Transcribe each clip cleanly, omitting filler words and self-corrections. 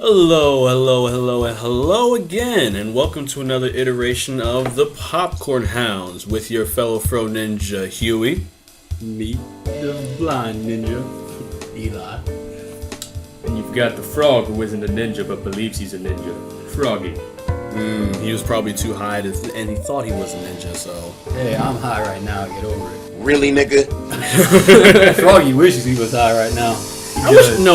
Hello again, and welcome to another iteration of the Popcorn Hounds with your fellow Fro Ninja, Huey. Me, the blind ninja, Eli. And you've got the frog who isn't a ninja but believes he's a ninja, Froggy. He was probably too high, and he thought he was a ninja, so... Hey, I'm high right now, get over it. Really, nigga? Froggy wishes he was high right now.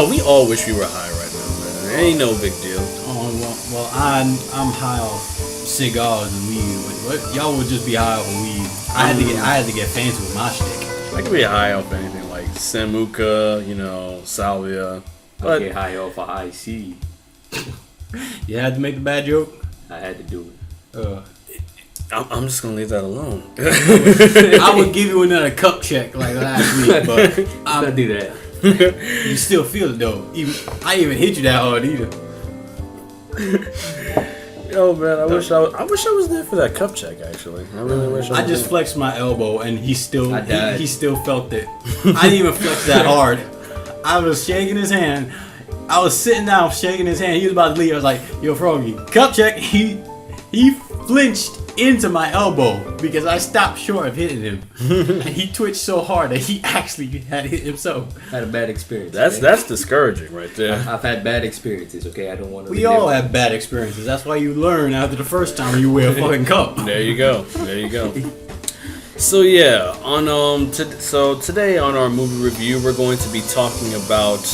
We all wish we were high right now, man. It ain't no big deal. Oh, well, I'm high off cigars and weed. What? Y'all would just be high off weed. I had to get fancy with my shtick. I could be high off anything like Samuka, salvia. I get high off a high C. You had to make the bad joke? I had to do it. I'm just gonna leave that alone. I would give you another cup check like last week, but I'm gonna do that. You still feel it though. I even hit you that hard either. Yo, man, I wish I was there for that cup check. Actually, I really wish. I just flexed my elbow and he still felt it. I didn't even flex that hard. I was shaking his hand. I was sitting down shaking his hand. He was about to leave. I was like, "Yo, Froggy, cup check." He flinched into my elbow because I stopped short of hitting him. And he twitched so hard that he actually had hit himself. I had a bad experience. That's discouraging right there. I've had bad experiences. Okay, I don't want to. We all have bad experiences. That's why you learn after the first time you wear a fucking cup. There you go. So yeah, today on our movie review, we're going to be talking about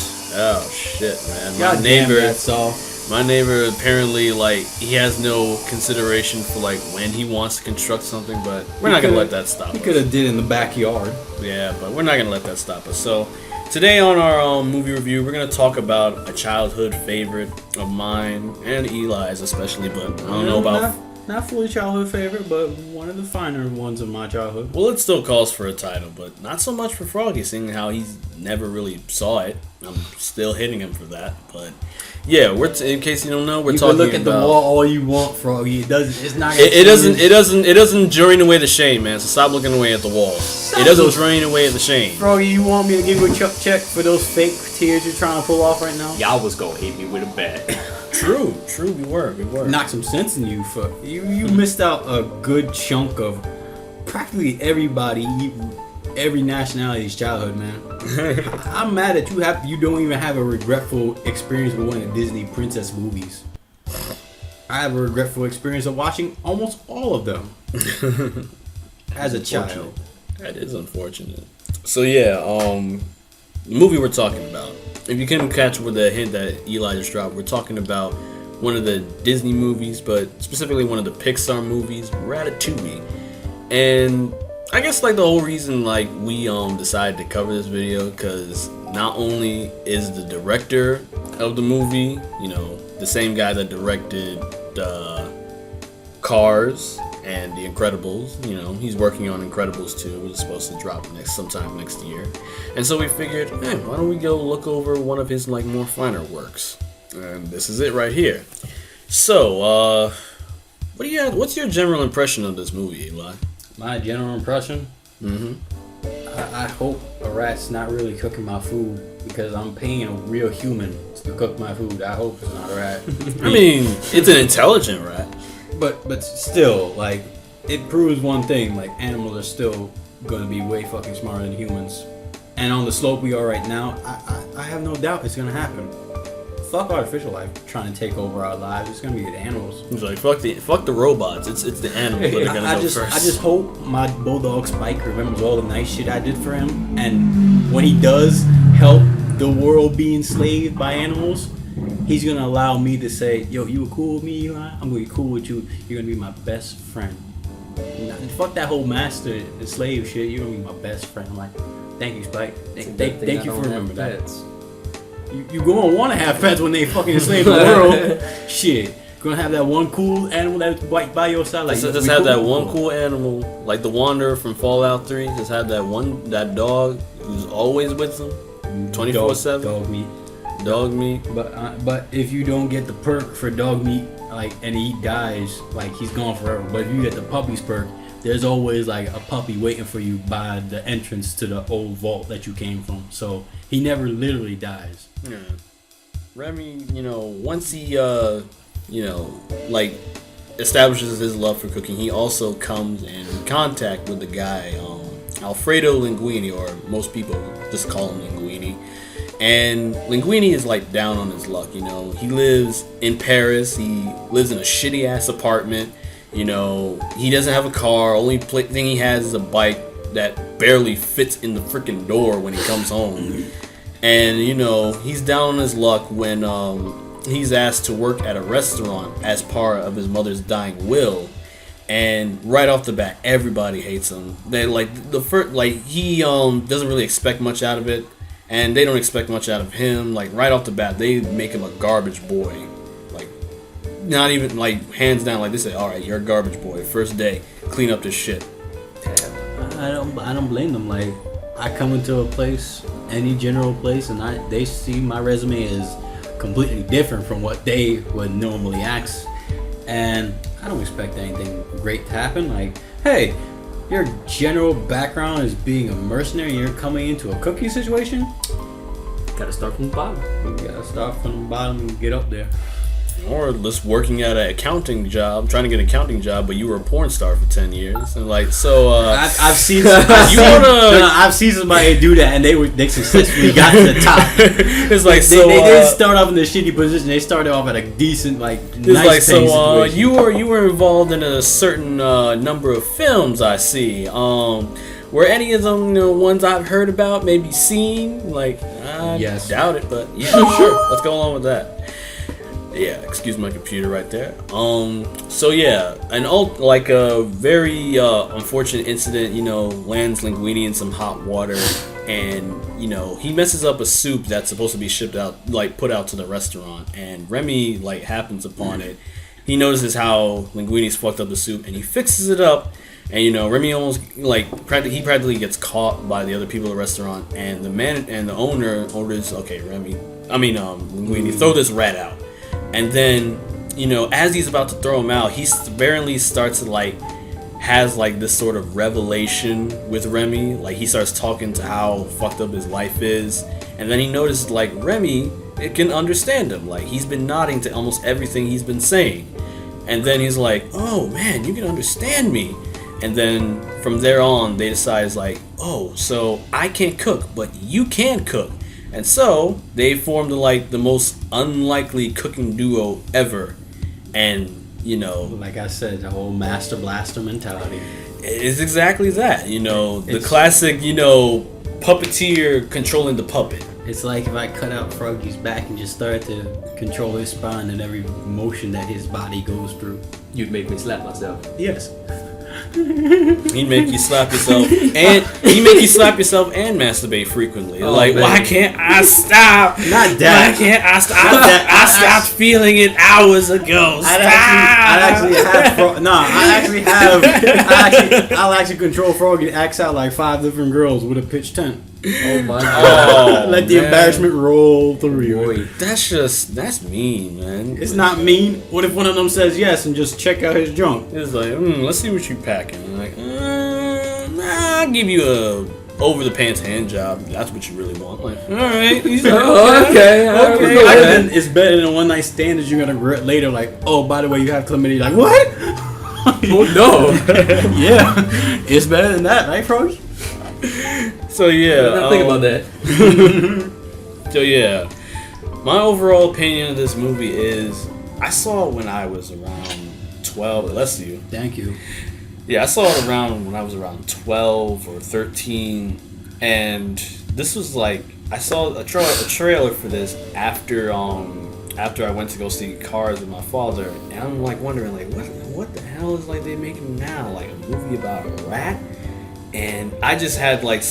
My neighbor apparently he has no consideration for when he wants to construct something, but we're not gonna let that stop us. He could have did in the backyard. Yeah, but we're not gonna let that stop us. So today on our movie review, we're gonna talk about a childhood favorite of mine and Eli's especially, but I don't know about. Not fully childhood favorite, but one of the finer ones of my childhood. Well, it still calls for a title, but not so much for Froggy, seeing how he's never really saw it. I'm still hitting him for that, but yeah, in case you don't know, we're talking about. You can look at the wall all you want, Froggy. It doesn't drain away the shame, man. So stop looking away at the wall. It doesn't drain away the shame. Froggy, you want me to give you a check for those fake tears you're trying to pull off right now? Y'all was gonna hit me with a bat. True, we were. Knock some sense in you, for you missed out a good chunk of practically everybody, every nationality's childhood, man. I'm mad that you don't even have a regretful experience with one of the Disney princess movies. I have a regretful experience of watching almost all of them as a child. That is unfortunate. So yeah, the movie we're talking about. If you couldn't catch with the hint that Eli just dropped, we're talking about one of the Disney movies, but specifically one of the Pixar movies, Ratatouille. And I guess the whole reason we decided to cover this video, because not only is the director of the movie, the same guy that directed Cars and The Incredibles, he's working on Incredibles 2, which is supposed to drop sometime next year. And so we figured, hey, why don't we go look over one of his more finer works? And this is it right here. So, what's your general impression of this movie, Eli? My general impression? Mm-hmm. I hope a rat's not really cooking my food because I'm paying a real human to cook my food. I hope it's not a rat. I mean, it's an intelligent rat. But still, it proves one thing, animals are still gonna be way fucking smarter than humans. And on the slope we are right now, I have no doubt it's gonna happen. Fuck artificial life trying to take over our lives. It's gonna be the animals. He's fuck the robots. It's the animals that are gonna go first. I just hope my bulldog Spike remembers all the nice shit I did for him, and when he does help the world be enslaved by animals, he's gonna allow me to say, "Yo, you were cool with me, Eli. I'm gonna be cool with you. You're gonna be my best friend." Fuck that whole master and slave shit. You're gonna be my best friend. I'm like, thank you, Spike. Thank you for remembering that. You gonna want to have pets when they fucking enslave the world. Shit. Gonna have that one cool animal that's by your side. Just have that one cool animal, like the Wanderer from Fallout 3. Just have that dog who's always with them, 24/7. Dog meat. But if you don't get the perk for dog meat, and he dies, he's gone forever. But if you get the puppy's perk, there's always a puppy waiting for you by the entrance to the old vault that you came from. So he never literally dies. Yeah. Remy, once he, like, establishes his love for cooking, he also comes in contact with the guy, Alfredo Linguini, or most people just call him Linguini. And Linguini is like down on his luck, He lives in Paris. He lives in a shitty ass apartment. He doesn't have a car. Only thing he has is a bike that barely fits in the freaking door when he comes home. And he's down on his luck when he's asked to work at a restaurant as part of his mother's dying will. And right off the bat, everybody hates him. They he doesn't really expect much out of it. And they don't expect much out of him. Like, right off the bat, they make him a garbage boy. Like, not even, like, hands down. Like, they say, all right, you're a garbage boy. First day, clean up this shit. I don't blame them. Like, I come into a place, any general place, and they see my resume is completely different from what they would normally ask. And I don't expect anything great to happen. Like, hey, your general background is being a mercenary and you're coming into a cooking situation? Gotta start from the bottom. You gotta start from the bottom and get up there. Or just working at an accounting job, trying to get an accounting job, but you were a porn star for 10 years. And I've seen I've seen somebody do that, and they successfully got to the top. It's like, they didn't start off in a shitty position. They started off at a decent, nice situation. You were involved in a certain number of films, I see. Were any of them ones I've heard about, maybe seen? Yes. Doubt it, but yeah, sure. Let's go along with that. Yeah, excuse my computer right there. So yeah, a very unfortunate incident, lands Linguini in some hot water, and he messes up a soup that's supposed to be shipped out, put out to the restaurant, and Remy happens upon it. He notices how Linguini's fucked up the soup, and he fixes it up. And Remy almost practically gets caught by the other people at the restaurant, and the owner orders, Linguini, throw this rat out. And then, as he's about to throw him out, he apparently starts to has this sort of revelation with Remy. He starts talking to how fucked up his life is, and then he notices Remy, it can understand him. He's been nodding to almost everything he's been saying, and then he's like, oh man, you can understand me. And then from there on, they decide oh, so I can't cook, but you can cook. And so they formed the most unlikely cooking duo ever. And like I said, the whole master blaster mentality. It's exactly that. The classic, puppeteer controlling the puppet. It's like if I cut out Froggy's back and just started to control his spine and every motion that his body goes through. You'd make me slap myself. Yes. He'd make you slap yourself and masturbate frequently. Why can't I stop? Not that. Why can't I stop? I stopped feeling it hours ago. I'll actually control Froggy to act out like 5 different girls with a pitch tent. Oh my god. Let the embarrassment roll through you. That's mean, man. It's not mean. What if one of them says yes and just check out his junk? It's let's see what you packing. I'll give you a over the pants hand job. That's what you really want. All right. Okay. It's better than a one night stand that you're gonna regret later. Oh, by the way, you have chlamydia. What? Oh no. Yeah, it's better than that, right, Froggy? So yeah, I think about that. So yeah, my overall opinion of this movie is I saw it when I was around 12. Bless you. Thank you. Yeah, I saw it when I was around 12 or 13, and this was I saw a trailer for this after I went to go see Cars with my father, and I'm wondering what the hell is they making now, a movie about a rat. And I just had for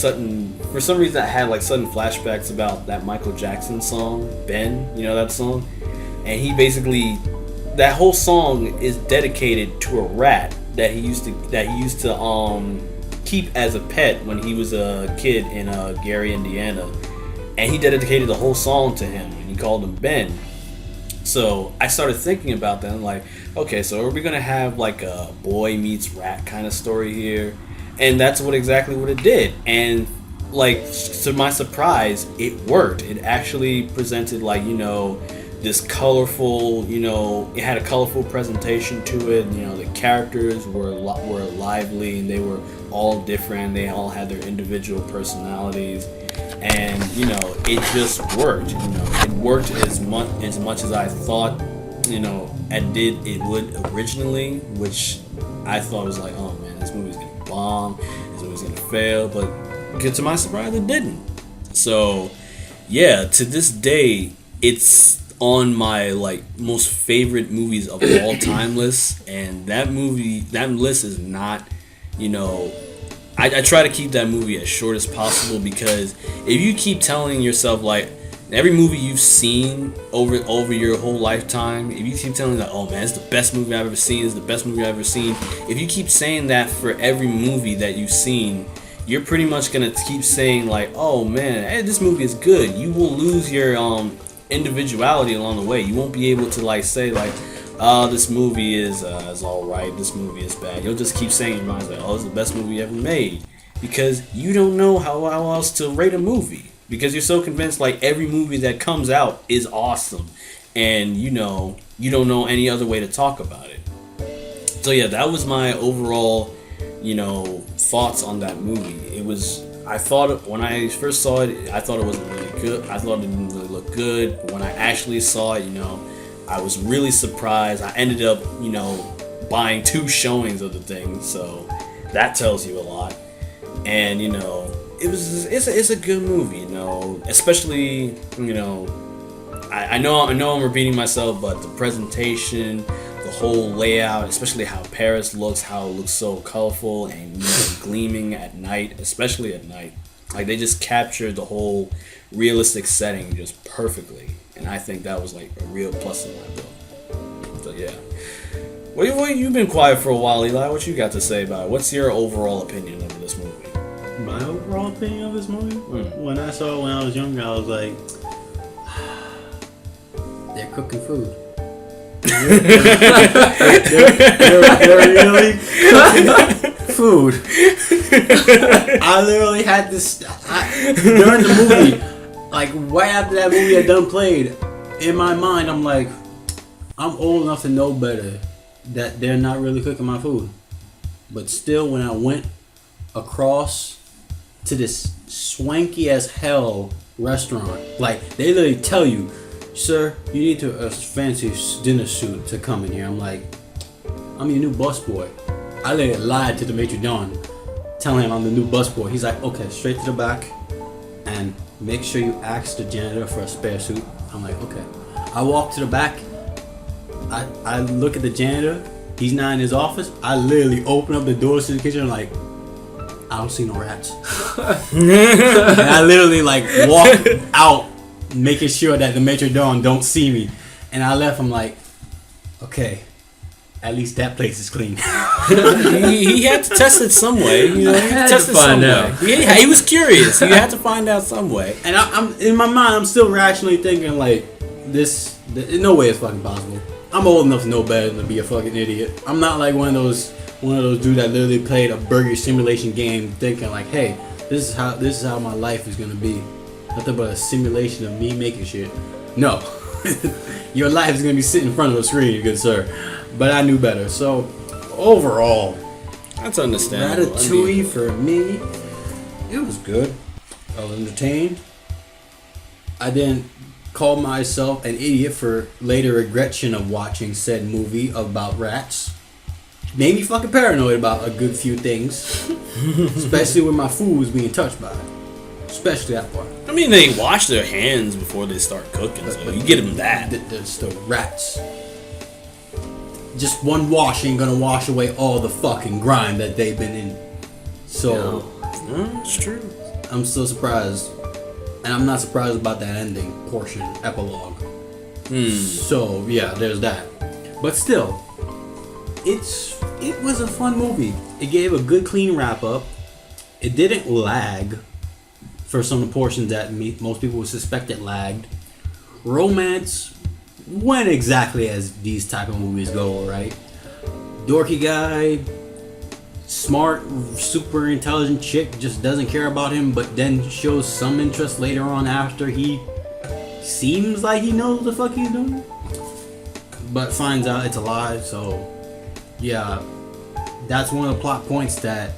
some reason I had sudden flashbacks about that Michael Jackson song, Ben, that song? And he basically, that whole song is dedicated to a rat that he used to keep as a pet when he was a kid in Gary, Indiana. And he dedicated the whole song to him, and he called him Ben. So I started thinking about that, okay, so are we gonna have a boy meets rat kind of story here? And that's exactly what it did. And like, to my surprise, it worked. It actually presented, like, this colorful, it had a colorful presentation to it. The characters were lively, and they were all different. They all had their individual personalities, and it just worked. It worked as much as I thought, it would originally, which I thought was like, oh man, this movie's gonna bomb, this movie's gonna fail, but to my surprise, it didn't. So, yeah, to this day, it's on my most favorite movies of all time list, and that list is not, I try to keep that movie as short as possible, because if you keep telling yourself every movie you've seen over your whole lifetime, if you keep telling that, oh man, it's the best movie I've ever seen, it's the best movie I've ever seen, if you keep saying that for every movie that you've seen, you're pretty much gonna keep saying oh man, hey, this movie is good. You will lose your individuality along the way. You won't be able to say this movie is all right, this movie is bad. You'll just keep saying in your mind oh, it's the best movie ever made, because you don't know how else to rate a movie, because you're so convinced every movie that comes out is awesome, and you don't know any other way to talk about it. So yeah, that was my overall thoughts on that movie. I thought when I first saw it, I thought it wasn't really good. I thought it didn't really look good. But when I actually saw it, I was really surprised. I ended up, buying 2 showings of the thing, so that tells you a lot. And it's a good movie, especially I know I'm repeating myself, but the presentation, the whole layout, especially how Paris looks, how it looks so colorful and gleaming at night, especially at night. They just captured the whole realistic setting just perfectly, and I think that was a real plus in my book. So yeah. Well, you've been quiet for a while, Eli. What you got to say about it? What's your overall opinion of this movie? My overall opinion of this movie? When I saw it when I was younger, I was like, they're cooking food. They're really cooking food. I literally had this during the movie, right after that movie had done played. In my mind, I'm like, I'm old enough to know better that they're not really cooking my food. But still, when I went across to this swanky as hell restaurant, they literally tell you, sir, you need a fancy dinner suit to come in here. I'm like, I'm your new busboy. I literally lied to the maitre d', telling him I'm the new busboy. He's like, okay, straight to the back, and make sure you ask the janitor for a spare suit. I'm like, okay. I walk to the back. I look at the janitor. He's not in his office. I literally open up the doors to the kitchen. I'm like, I don't see no rats. And I literally walk out, making sure that the maitre d' don't see me. And I left. I'm like, okay, at least that place is clean. he had to test it some way. He had to test it some way. He was curious. He had to find out some way. And I'm in my mind, I'm still rationally thinking this. No way it's fucking possible. I'm old enough to know better than to be a fucking idiot. I'm not like one of those dudes that literally played a burger simulation game, thinking hey, this is how my life is gonna be. Nothing but a simulation of me making shit. No. Your life is going to be sitting in front of a screen, good sir. But I knew better. So, overall, that's understandable. Ratatouille for me, it was good. I was entertained. I didn't call myself an idiot for later regression of watching said movie about rats. Made me fucking paranoid about a good few things. Especially when my food was being touched by it. Especially that part. I mean, they wash their hands before they start cooking, so you get them that. There's the rats. Just one wash ain't gonna wash away all the fucking grime that they've been in. So, it's true. I'm still surprised. And I'm not surprised about that ending portion, epilogue. So, yeah, there's that. But still, it was a fun movie. It gave a good, clean wrap-up. It didn't lag for some of the portions that most people would suspect it lagged. Romance went exactly as these type of movies go, right? Dorky guy, smart, super intelligent chick just doesn't care about him, but then shows some interest later on after he seems like he knows what the fuck he's doing, but finds out it's a lie. So yeah, that's one of the plot points that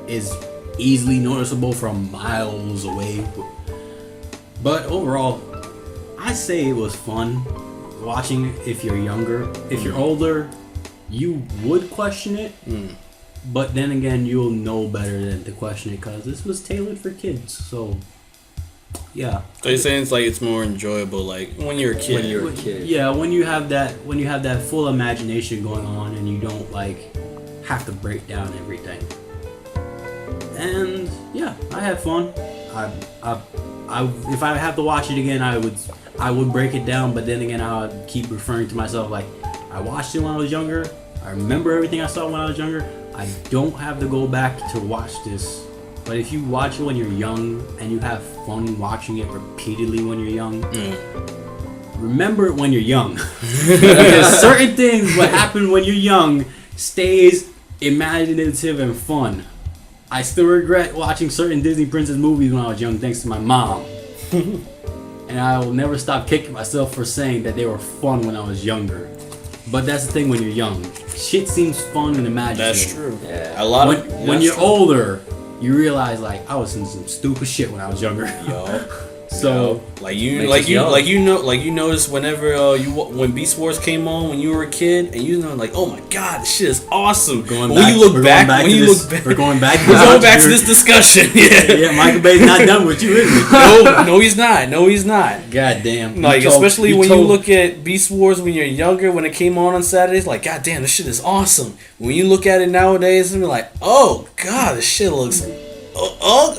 is easily noticeable from miles away. But overall, I say it was fun watching it if you're younger. If you're older, you would question it. But then again, you'll know better than to question it because this was tailored for kids. So, yeah. So you're saying it's like it's more enjoyable, like when you're a kid. When you're a kid. Yeah, when you have that full imagination going on and you don't like have to break down everything. And yeah, I had fun. I if I have to watch it again, I would break it down. But then again, I would keep referring to myself like I watched it when I was younger. I remember everything I saw when I was younger. I don't have to go back to watch this. But if you watch it when you're young and you have fun watching it repeatedly when you're young, remember it when you're young. Because certain things, what happen when you're young, stays imaginative and fun. I still regret watching certain Disney princess movies when I was young, thanks to my mom. And I will never stop kicking myself for saying that they were fun when I was younger. But that's the thing when you're young. Shit seems fun and imaginative. That's true. Yeah. A lot when you're older, you realize like I was in some stupid shit when I was younger. Yo. So you notice whenever when Beast Wars came on when you were a kid and you know like, oh my god, this shit is awesome. We're going back to this discussion. Yeah, Michael Bay's not done with you, is he? No, he's not. God damn. Like especially when you look at Beast Wars when you're younger, when it came on Saturdays, like god damn, this shit is awesome. When you look at it nowadays, and you're like, oh god, this shit looks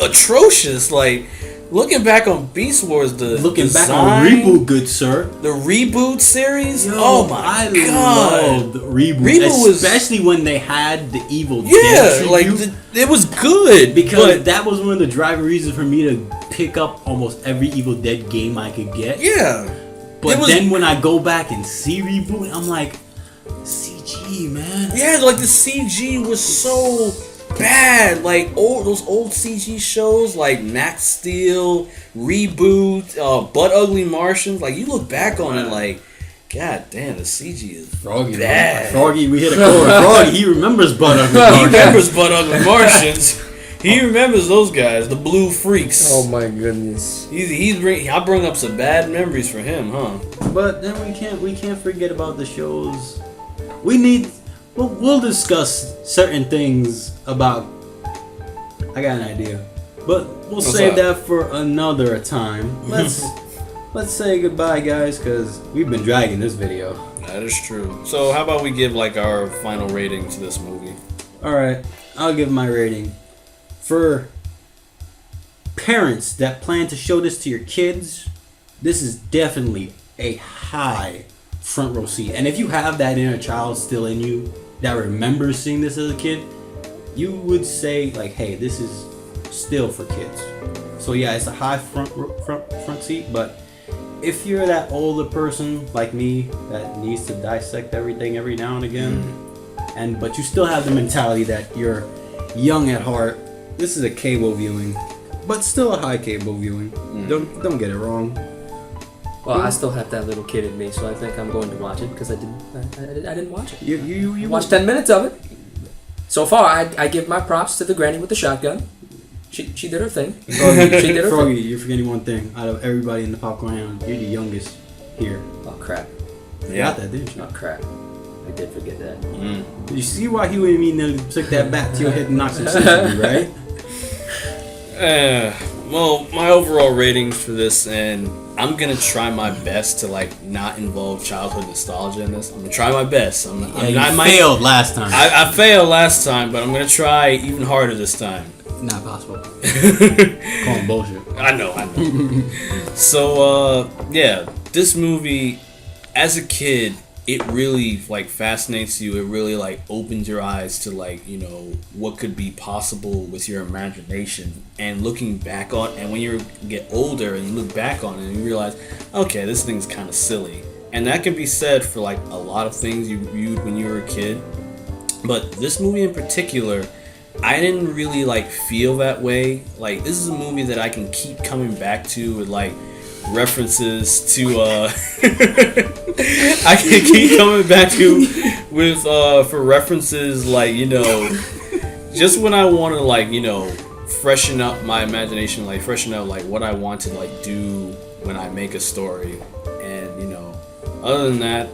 atrocious. Like. Looking back on Beast Wars, looking back on Reboot, good sir, the Reboot series. Yo, oh my god, loved Reboot especially when they had the Evil Dead tribute. It was good because that was one of the driving reasons for me to pick up almost every Evil Dead game I could get. Yeah, but then when I go back and see Reboot, I'm like, CG, man. Yeah, like the CG was so bad. Like those old CG shows like Max Steel, Reboot, Butt Ugly Martians. Like you look back on it like, god damn, the CG is Froggy bad. Froggy, we hit a chord. Froggy, he remembers Butt Ugly Martians. He remembers Butt Ugly Martians. He remembers those guys, the Blue Freaks. Oh my goodness. I brought up some bad memories for him, huh? But then we can't forget about the shows. We'll discuss certain things about. I got an idea, but we'll save that for another time. Let's say goodbye, guys, because we've been dragging this video. That is true. So how about we give like our final rating to this movie? All right, I'll give my rating. For parents that plan to show this to your kids, this is definitely a high front row seat. And if you have that inner child still in you that remembers seeing this as a kid, you would say like, hey, this is still for kids. So yeah, it's a high front seat. But if you're that older person like me that needs to dissect everything every now and again, but you still have the mentality that you're young at heart, this is a cable viewing, but still a high cable viewing. Don't get it wrong. Well, I still have that little kid in me, so I think I'm going to watch it because I didn't watch it. You watched 10 minutes of it. So far, I give my props to the granny with the shotgun. She did her thing. Froggy, you're forgetting one thing. Out of everybody in the popcorn round, you're the youngest here. Oh crap! You got that, didn't you? Oh crap! I did forget that. You see why Huey and me nearly took that bat to your head and knocked some sense into you, right? Well, my overall ratings for this, and I'm gonna try my best to like not involve childhood nostalgia in this. I'm gonna try my best. I failed last time. I failed last time, but I'm gonna try even harder this time. Not possible. Calling bullshit. I know. So, yeah, this movie, as a kid, it really like fascinates you. It really like opens your eyes to like, you know, what could be possible with your imagination. And looking back on, and when you get older and you look back on it and you realize, okay, this thing's kind of silly. And that can be said for like a lot of things you viewed when you were a kid. But this movie in particular I didn't really like feel that way. Like, this is a movie that I can keep coming back to with like references to I can keep coming back to with for references like, you know, just when I want to like, you know, freshen up my imagination, like freshen up like what I want to like do when I make a story. And, you know, other than that,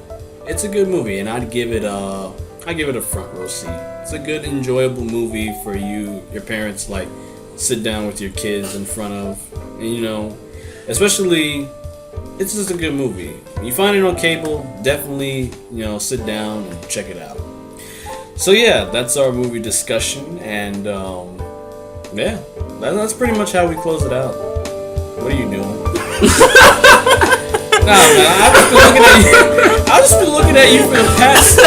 it's a good movie, and I'd give it a front row seat. It's a good, enjoyable movie for you, your parents, like sit down with your kids in front of, and, you know, especially, it's just a good movie. You find it on cable, definitely, you know, sit down and check it out. So yeah, that's our movie discussion, and yeah, that's pretty much how we close it out. What are you doing? Nah, man, I've just been looking at you for the past